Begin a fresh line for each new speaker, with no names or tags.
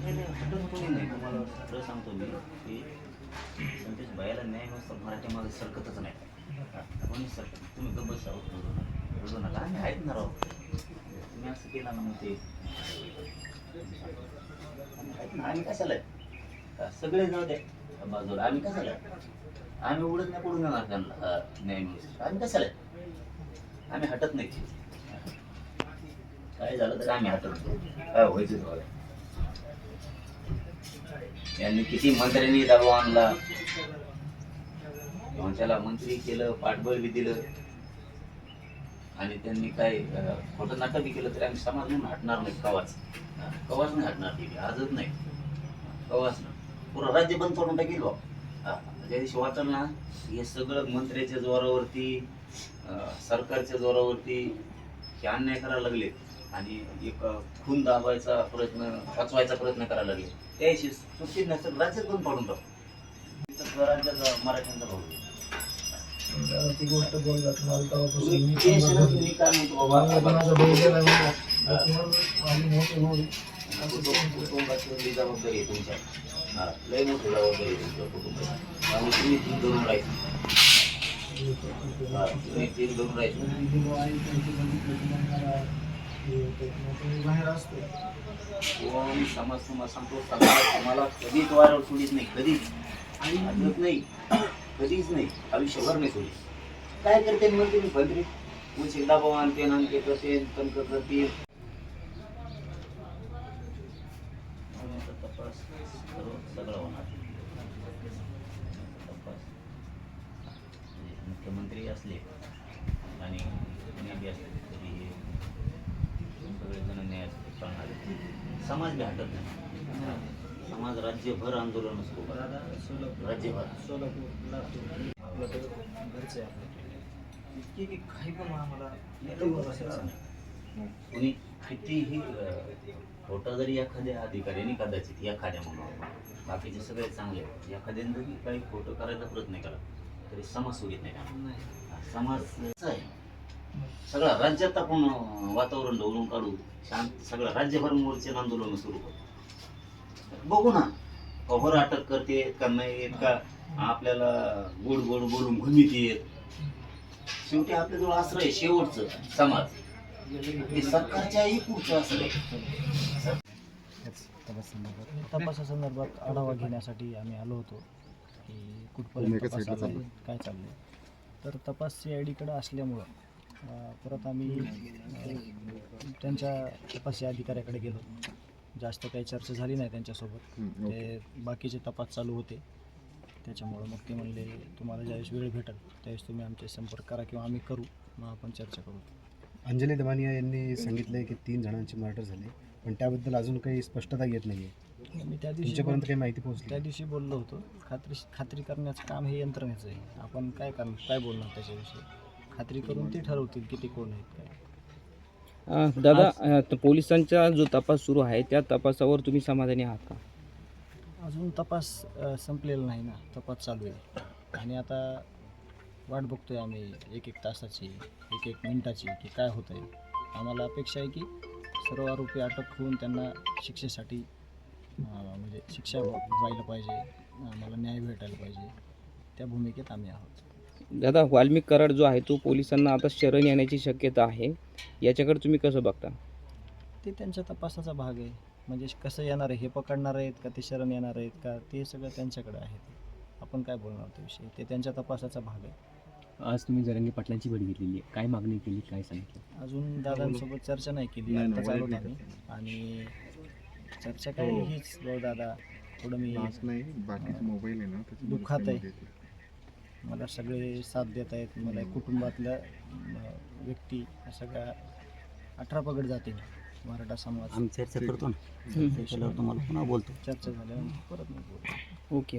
नाही नाही हटत कोणी नाही. तुम्हाला खरं सांगतो मी की संदेश भैयाला न्याय नुसतं मराठी मागे सरकतच नाही. कोणी सरकत तुम्ही गप्प बसा रडू नका. आम्ही आहेत ना राव. तुम्ही असं केलं ना मग ते आम्ही आहेत ना. आम्ही कशाला आहे? सगळे जाऊ द्या बाजूला. आम्ही कशाला आहे? आम्ही उडत नाही पडून येणार त्यांना न्याय मिळू. आम्ही कशाला आहे? आम्ही हटत नाही. काय झालं तर आम्ही हटत नाही. काय व्हायचं झालं. यांनी किती मंत्र्यांनी दबाव आणला, त्याला मंत्री केलं, पाठबळ बी दिलं आणि त्यांनी काय खोटं नाटक बी केलं तरी आम्ही समाज म्हणून हटणार नाही. कवाच कवाच नाही हटणार. ती आजच नाही, कवाच नाही. पुरं राज्य बंद पडून टाकेल बा. ज्या दिवशी वाटल ना हे सगळं मंत्र्याच्या जोरावरती सरकारच्या जोरावरती हे अन्याय करायला लागले आणि एक खून दाबायचा प्रयत्न, वाचवायचा प्रयत्न करायला लागले, त्याशी सुट्टी नसेल राज्यात बंद पडून टाकू. स्वराज्याचा मराठ्यांचा भाऊ
ती गोष्ट बोलतात मला
मी काय म्हणतो बाबा, कुटुंबाची जबाबदारी आहे तुमच्या. लय मोठी जबाबदारी आहे तुमच्या कुटुंबाची. त्यामुळे तुम्ही तीन धरून राहायचं. तुम्ही तीन धरून राहायचं.
बाहेर असतो
कोण समाज तुम्हाला सांगतो, तुम्हाला कधीच वाऱ्यावर सोडित नाही. कधीच आजच नाही, कधीच नाही, आयुष्यभर नाही सोडित. काय करते म्हणते मी भद्री उलशी दबाव आणते नानके करते तंक करते. तपास सगळं होणार. तपास मुख्यमंत्री असले आणि कोणी बी असले तरी सगळेजण न्याय पाळणारे. समाज बी हटत नाही. समाज राज्यभर आंदोलन सुरू करतात. राज्यभर
सोलापूर लातूर घरचे इतकी काही पण आम्हाला
कोणी कितीही खोटा जरी एखाद्या अधिकाऱ्याने कदाचित एखाद्या म्हणून बाकीचे सगळे चांगले एखाद्याने जरी काही खोटं करायचा प्रयत्न केला तरी समाज सोडित नाही. समाज आहे सगळ्या राज्यात आपण वातावरण ढवळून काढू. शांत सगळं राज्यभर मोर्चे आंदोलन सुरू करतो. बघू ना कवर अटक करते का नाही का आपल्याला गोड गोड बोलून घुमीत येत. शेवटी आपल्याजवळ आश्रय शेवटचं समाज ते सरकारच्याही पुढचं आश्रय.
तपासासंदर्भात आढावा घेण्यासाठी आम्ही आलो होतो की कुठपर्यंत तपास चालू आहे, काय चाललंय. तर तपास CID असल्यामुळं परत आम्ही त्यांच्या तपास अधिकाऱ्याकडे गेलो. जास्त काही चर्चा झाली नाही त्यांच्यासोबत. ते बाकीचे तपास चालू होते त्याच्यामुळं मग ते म्हणले तुम्हाला ज्यावेळेस वेळ भेटेल त्यावेळेस तुम्ही आमचे संपर्क करा किंवा आम्ही करू, मग आपण चर्चा करू.
अंजली दमानिया यांनी सांगितलं की 3 जणांचे मर्डर झाले, पण त्याबद्दल अजून काही स्पष्टता येत नाही आहे.
मी त्या
तुमच्यापर्यंत काही माहिती पोहोचली?
त्या दिवशी बोललो होतो. खात्री करण्याचं काम हे यंत्रणेचं आहे. आपण काय बोलणार त्याच्याविषयी. खात्री करून ते ठरवतील किती कोण आहेत काय.
दादा, पोलिसांचा जो तपास सुरू आहे त्या तपासावर तुम्ही समाधानी आहात का?
अजून तपास संपलेला नाही ना, तपास चालू आहे आणि आता वाट बघतोय आम्ही 1-1 तासाची 1-1 मिनिटाची की काय होतं आहे. आम्हाला अपेक्षा आहे की सर्व आरोपी अटक होऊन त्यांना शिक्षेसाठी म्हणजे शिक्षा व्हायला पाहिजे, आम्हाला न्याय भेटायला पाहिजे, त्या भूमिकेत आम्ही आहोत.
दादा, वाल्मिक कराड जो आहे तो पोलिसांना आता शरण येण्याची शक्यता आहे, याच्याकडे तुम्ही कसं बघता?
ते त्यांच्या तपासाचा भाग आहे. म्हणजे कसं येणार आहे, हे पकडणार आहेत का ते शरण येणार आहेत का, ते सगळं त्यांच्याकडे आहे. आपण काय बोलणार त्याविषयी, ते त्यांच्या तपासाचा भाग आहे.
आज तुम्ही जरांगे पाटलांची भेट घेतलेली आहे, काय मागणी केली, काय सांगितलं?
अजून दादांसोबत चर्चा नाही केली, आत्ताच आलो आम्ही. आणि चर्चा काय हीच, दादा थोडं मी दुःखात आहे. मला सगळे साथ देत आहेत. मला कुटुंबातल्या व्यक्ती सगळ्या 18 पगड जाते मराठा समाज.
आम्ही चर्चा करतो ना, त्याच्यावर तुम्हाला पुन्हा बोलतो.
चर्चा झाल्यानंतर परत मी बोलतो.
ओके.